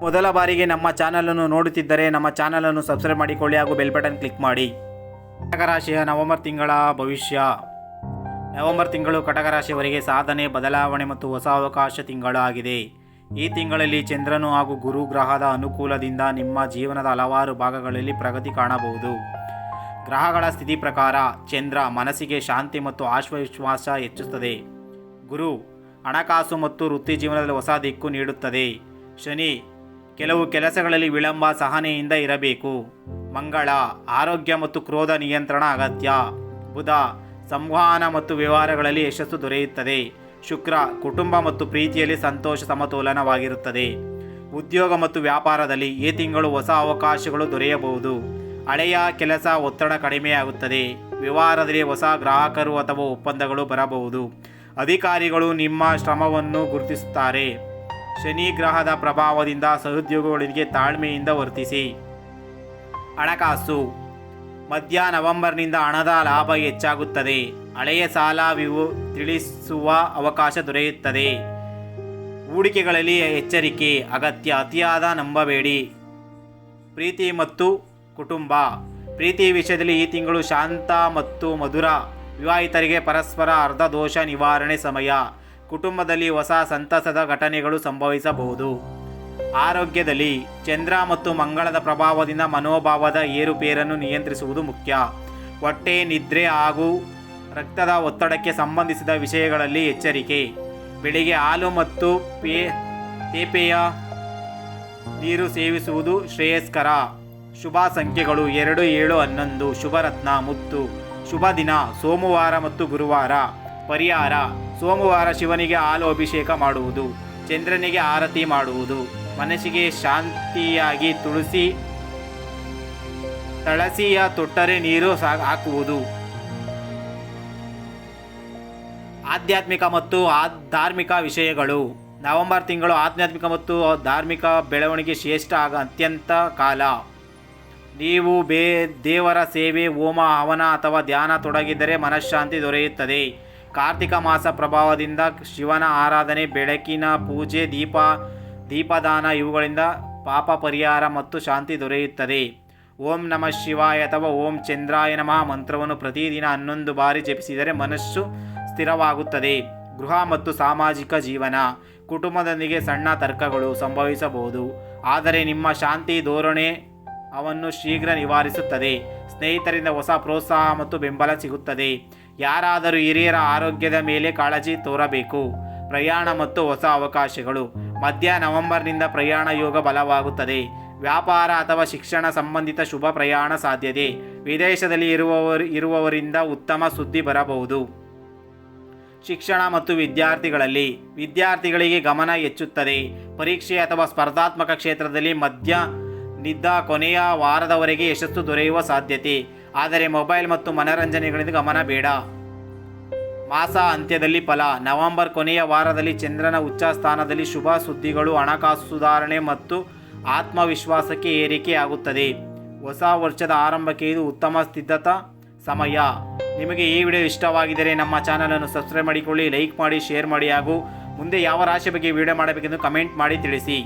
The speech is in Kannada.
ಮೊದಲ ಬಾರಿಗೆ ನಮ್ಮ ಚಾನಲನ್ನು ನೋಡುತ್ತಿದ್ದರೆ ನಮ್ಮ ಚಾನಲನ್ನು ಸಬ್ಸ್ಕ್ರೈಬ್ ಮಾಡಿಕೊಳ್ಳಿ ಹಾಗೂ ಬೆಲ್ ಬಟನ್ ಕ್ಲಿಕ್ ಮಾಡಿ. ಕಟಕ ರಾಶಿಯ ನವೆಂಬರ್ ತಿಂಗಳ ಭವಿಷ್ಯ. ನವೆಂಬರ್ ತಿಂಗಳು ಕಟಕ ರಾಶಿಯವರಿಗೆ ಸಾಧನೆ, ಬದಲಾವಣೆ ಮತ್ತು ಹೊಸ ಅವಕಾಶ ತಿಂಗಳು ಆಗಿದೆ. ಈ ತಿಂಗಳಲ್ಲಿ ಚಂದ್ರನು ಹಾಗೂ ಗುರು ಗ್ರಹದ ಅನುಕೂಲದಿಂದ ನಿಮ್ಮ ಜೀವನದ ಹಲವಾರು ಭಾಗಗಳಲ್ಲಿ ಪ್ರಗತಿ ಕಾಣಬಹುದು. ಗ್ರಹಗಳ ಸ್ಥಿತಿ ಪ್ರಕಾರ ಚಂದ್ರ ಮನಸ್ಸಿಗೆ ಶಾಂತಿ ಮತ್ತು ಆತ್ಮವಿಶ್ವಾಸ ಹೆಚ್ಚುತ್ತದೆ. ಗುರು ಹಣಕಾಸು ಮತ್ತು ವೃತ್ತಿ ಜೀವನದಲ್ಲಿ ಹೊಸ ದಿಕ್ಕು ನೀಡುತ್ತದೆ. ಶನಿ ಕೆಲವು ಕೆಲಸಗಳಲ್ಲಿ ವಿಳಂಬ, ಸಹನೆಯಿಂದ ಇರಬೇಕು. ಮಂಗಳ ಆರೋಗ್ಯ ಮತ್ತು ಕ್ರೋಧ ನಿಯಂತ್ರಣ ಅಗತ್ಯ. ಬುಧ ಸಂವಹನ ಮತ್ತು ವ್ಯವಹಾರಗಳಲ್ಲಿ ಯಶಸ್ಸು ದೊರೆಯುತ್ತದೆ. ಶುಕ್ರ ಕುಟುಂಬ ಮತ್ತು ಪ್ರೀತಿಯಲ್ಲಿ ಸಂತೋಷ ಸಮತೋಲನವಾಗಿರುತ್ತದೆ. ಉದ್ಯೋಗ ಮತ್ತು ವ್ಯಾಪಾರದಲ್ಲಿ ಈ ತಿಂಗಳು ಹೊಸ ಅವಕಾಶಗಳು ದೊರೆಯಬಹುದು. ಹಳೆಯ ಕೆಲಸ ಒತ್ತಡ ಕಡಿಮೆಯಾಗುತ್ತದೆ. ವ್ಯವಹಾರದಲ್ಲಿ ಹೊಸ ಗ್ರಾಹಕರು ಅಥವಾ ಒಪ್ಪಂದಗಳು ಬರಬಹುದು. ಅಧಿಕಾರಿಗಳು ನಿಮ್ಮ ಶ್ರಮವನ್ನು ಗುರುತಿಸುತ್ತಾರೆ. ಶನಿ ಗ್ರಹದ ಪ್ರಭಾವದಿಂದ ಸಹೋದ್ಯೋಗಿಗಳೊಂದಿಗೆ ತಾಳ್ಮೆಯಿಂದ ವರ್ತಿಸಿ. ಹಣಕಾಸು ಮಧ್ಯ ನವೆಂಬರ್ನಿಂದ ಹಣದ ಲಾಭ ಹೆಚ್ಚಾಗುತ್ತದೆ. ಹಳೆಯ ಸಾಲ ತಿಳಿಸುವ ಅವಕಾಶ ದೊರೆಯುತ್ತದೆ. ಹೂಡಿಕೆಗಳಲ್ಲಿ ಎಚ್ಚರಿಕೆ ಅಗತ್ಯ, ಅತಿಯಾದ ನಂಬಬೇಡಿ. ಪ್ರೀತಿ ಮತ್ತು ಕುಟುಂಬ. ಪ್ರೀತಿ ವಿಷಯದಲ್ಲಿ ಈ ತಿಂಗಳು ಶಾಂತ ಮತ್ತು ಮಧುರ. ವಿವಾಹಿತರಿಗೆ ಪರಸ್ಪರ ಅರ್ಧ ದೋಷ ನಿವಾರಣೆ ಸಮಯ. ಕುಟುಂಬದಲ್ಲಿ ಹೊಸ ಸಂತಸದ ಘಟನೆಗಳು ಸಂಭವಿಸಬಹುದು. ಆರೋಗ್ಯದಲ್ಲಿ ಚಂದ್ರ ಮತ್ತು ಮಂಗಳದ ಪ್ರಭಾವದಿಂದ ಮನೋಭಾವದ ಏರುಪೇರನ್ನು ನಿಯಂತ್ರಿಸುವುದು ಮುಖ್ಯ. ಹೊಟ್ಟೆ, ನಿದ್ರೆ ಹಾಗೂ ರಕ್ತದ ಒತ್ತಡಕ್ಕೆ ಸಂಬಂಧಿಸಿದ ವಿಷಯಗಳಲ್ಲಿ ಎಚ್ಚರಿಕೆ. ಬೆಳಿಗ್ಗೆ ಹಾಲು ಮತ್ತು ತೇಪೆಯ ನೀರು ಸೇವಿಸುವುದು ಶ್ರೇಯಸ್ಕರ. ಶುಭ ಸಂಖ್ಯೆಗಳು 2, 7, 11. ಶುಭರತ್ನ ಮುತ್ತು. ಶುಭ ದಿನ ಸೋಮವಾರ ಮತ್ತು ಗುರುವಾರ. ಪರಿಹಾರ ಸೋಮವಾರ ಶಿವನಿಗೆ ಹಾಲು ಅಭಿಷೇಕ ಮಾಡುವುದು, ಚಂದ್ರನಿಗೆ ಆರತಿ ಮಾಡುವುದು, ಮನಸ್ಸಿಗೆ ಶಾಂತಿಯಾಗಿ ತುಳಸಿಯ ತೊಟ್ಟರೆ ನೀರು ಹಾಕುವುದು. ಆಧ್ಯಾತ್ಮಿಕ ಮತ್ತು ಧಾರ್ಮಿಕ ವಿಷಯಗಳು. ನವೆಂಬರ್ ತಿಂಗಳು ಆಧ್ಯಾತ್ಮಿಕ ಮತ್ತು ಧಾರ್ಮಿಕ ಬೆಳವಣಿಗೆ ಶ್ರೇಷ್ಠ ಅತ್ಯಂತ ಕಾಲ. ನೀವು ದೇವರ ಸೇವೆ, ಹೋಮ, ಹವನ ಅಥವಾ ಧ್ಯಾನ ತೊಡಗಿದರೆ ಮನಃಶಾಂತಿ ದೊರೆಯುತ್ತದೆ. ಕಾರ್ತಿಕ ಮಾಸ ಪ್ರಭಾವದಿಂದ ಶಿವನ ಆರಾಧನೆ, ಬೆಳಕಿನ ಪೂಜೆ, ದೀಪದಾನ ಇವುಗಳಿಂದ ಪಾಪ ಪರಿಹಾರ ಮತ್ತು ಶಾಂತಿ ದೊರೆಯುತ್ತದೆ. ಓಂ ನಮಃ ಶಿವಾಯ ಅಥವಾ ಓಂ ಚಂದ್ರಾಯ ನಮಃ ಮಂತ್ರವನ್ನು ಪ್ರತಿದಿನ 11 ಬಾರಿ ಜಪಿಸಿದರೆ ಮನಸ್ಸು ಸ್ಥಿರವಾಗುತ್ತದೆ. ಗೃಹ ಮತ್ತು ಸಾಮಾಜಿಕ ಜೀವನ. ಕುಟುಂಬದೊಂದಿಗೆ ಸಣ್ಣ ತರ್ಕಗಳು ಸಂಭವಿಸಬಹುದು, ಆದರೆ ನಿಮ್ಮ ಶಾಂತಿ ಧೋರಣೆ ಅವನ್ನು ಶೀಘ್ರ ನಿವಾರಿಸುತ್ತದೆ. ಸ್ನೇಹಿತರಿಂದ ಹೊಸ ಪ್ರೋತ್ಸಾಹ ಮತ್ತು ಬೆಂಬಲ ಸಿಗುತ್ತದೆ. ಯಾರಾದರೂ ಹಿರಿಯರ ಆರೋಗ್ಯದ ಮೇಲೆ ಕಾಳಜಿ ತೋರಬೇಕು. ಪ್ರಯಾಣ ಮತ್ತು ಹೊಸ ಅವಕಾಶಗಳು. ಮಧ್ಯ ನವೆಂಬರ್ನಿಂದ ಪ್ರಯಾಣ ಯೋಗ ಬಲವಾಗುತ್ತದೆ. ವ್ಯಾಪಾರ ಅಥವಾ ಶಿಕ್ಷಣ ಸಂಬಂಧಿತ ಶುಭ ಪ್ರಯಾಣ ಸಾಧ್ಯತೆ. ವಿದೇಶದಲ್ಲಿ ಇರುವವರಿಂದ ಉತ್ತಮ ಸುದ್ದಿ ಬರಬಹುದು. ಶಿಕ್ಷಣ ಮತ್ತು ವಿದ್ಯಾರ್ಥಿಗಳಿಗೆ ಗಮನ ಹೆಚ್ಚುತ್ತದೆ. ಪರೀಕ್ಷೆ ಅಥವಾ ಸ್ಪರ್ಧಾತ್ಮಕ ಕ್ಷೇತ್ರದಲ್ಲಿ ಮಧ್ಯನಿದ್ದ ಕೊನೆಯ ವಾರದವರೆಗೆ ಯಶಸ್ಸು ದೊರೆಯುವ ಸಾಧ್ಯತೆ. ಆದರೆ ಮೊಬೈಲ್ ಮತ್ತು ಮನರಂಜನೆಗಳಿಂದ ಗಮನ ಬೇಡ. ಮಾಸ ಅಂತ್ಯದಲ್ಲಿ ಫಲ. ನವೆಂಬರ್ ಕೊನೆಯ ವಾರದಲ್ಲಿ ಚಂದ್ರನ ಉಚ್ಚ ಸ್ಥಾನದಲ್ಲಿ ಶುಭ ಸುದ್ದಿಗಳು, ಹಣಕಾಸು ಸುಧಾರಣೆ ಮತ್ತು ಆತ್ಮವಿಶ್ವಾಸಕ್ಕೆ ಏರಿಕೆಯಾಗುತ್ತದೆ. ಹೊಸ ವರ್ಷದ ಆರಂಭಕ್ಕೆ ಇದು ಉತ್ತಮ ಸಿದ್ಧತಾ ಸಮಯ. ನಿಮಗೆ ಈ ವಿಡಿಯೋ ಇಷ್ಟವಾಗಿದ್ದರೆ ನಮ್ಮ ಚಾನಲನ್ನು ಸಬ್ಸ್ಕ್ರೈಬ್ ಮಾಡಿಕೊಳ್ಳಿ, ಲೈಕ್ ಮಾಡಿ, ಶೇರ್ ಮಾಡಿ ಹಾಗೂ ಮುಂದೆ ಯಾವ ರಾಶಿ ಬಗ್ಗೆ ವಿಡಿಯೋ ಮಾಡಬೇಕೆಂದು ಕಮೆಂಟ್ ಮಾಡಿ ತಿಳಿಸಿ.